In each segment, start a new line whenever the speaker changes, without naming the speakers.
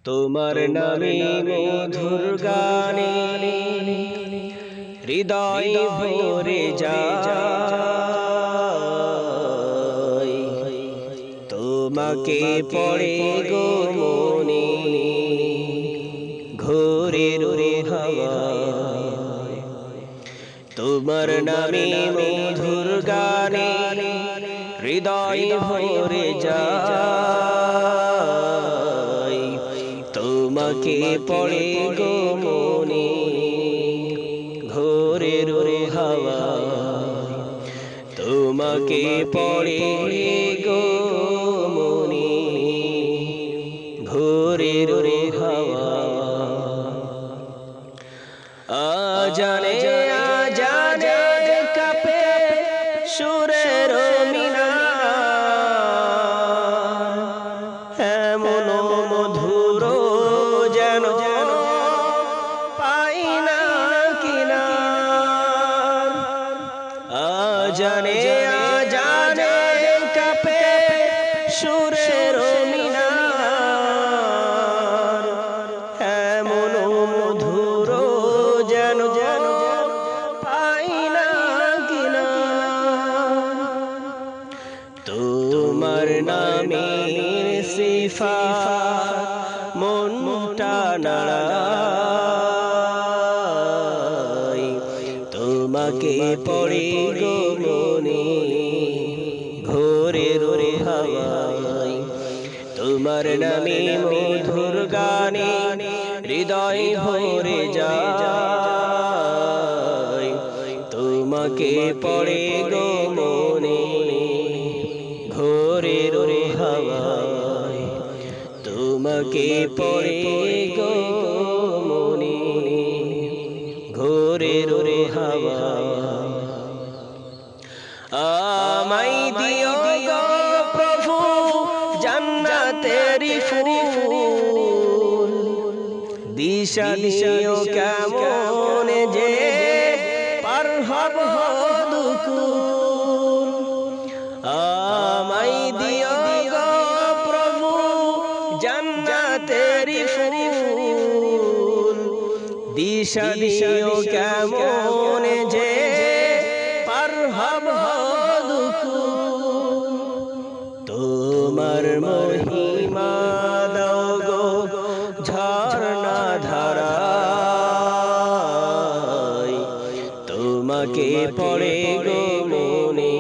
তোমার নামে মধুর গানে হৃদয় ভরে যায়, তোমাকে পড়ে গো মনে ঘোরের হাওয়ায়। তোমার নামে মধুর গানে হৃদয় ভরে যায়, তোমাকে পড়ে গো মনে ঘোরের হাওয়ায়। তোমাকে পড়ে গো মনে ঘোরের হাওয়ায়। আজানে আজানে কাঁপে সুরের মিনার, এমন মধুর যেন পাই না কিনার। আজানে আজানে কাঁপে সুরের মিনার, এমন মধুর যেন পাই না কিনার। তোমার নামে সিফাত মনটা নাড়ায়, তোমাকে পড়ে গো মনে ঘোরের হাওয়ায়। তোমার নামে মধুর গানে হৃদয় ভরে যায়, তোমাকে পড়ে গো মনে ঘোরের হাওয়ায়। তোমাকে পড়ে গো মনে ঘোরের হাওয়ায়। আমায় দিও গো প্রভু জান্নাতেরি ফুল, দিশা দিও কেমন যে পার হব দুকুল। আমায় দিও গো প্রভু জান্নাতেরি ফুল, দিশা দিও কেমন যে পার হব দুকুল। তোমার মহিমা দাও গো ঝরনা ধারায়, তোমাকে পড়ে গো মনে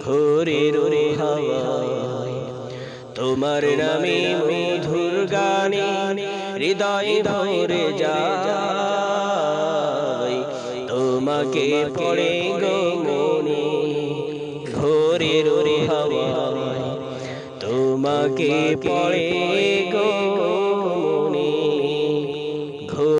ঘোরের হাওয়ায়। তোমার নামে মধুর গানে হৃদয় ভরে যায়, তোমাকে পড়ে গো মনে ঘোরের হাওয়ায়। তোমাকে পড়ে গো মনে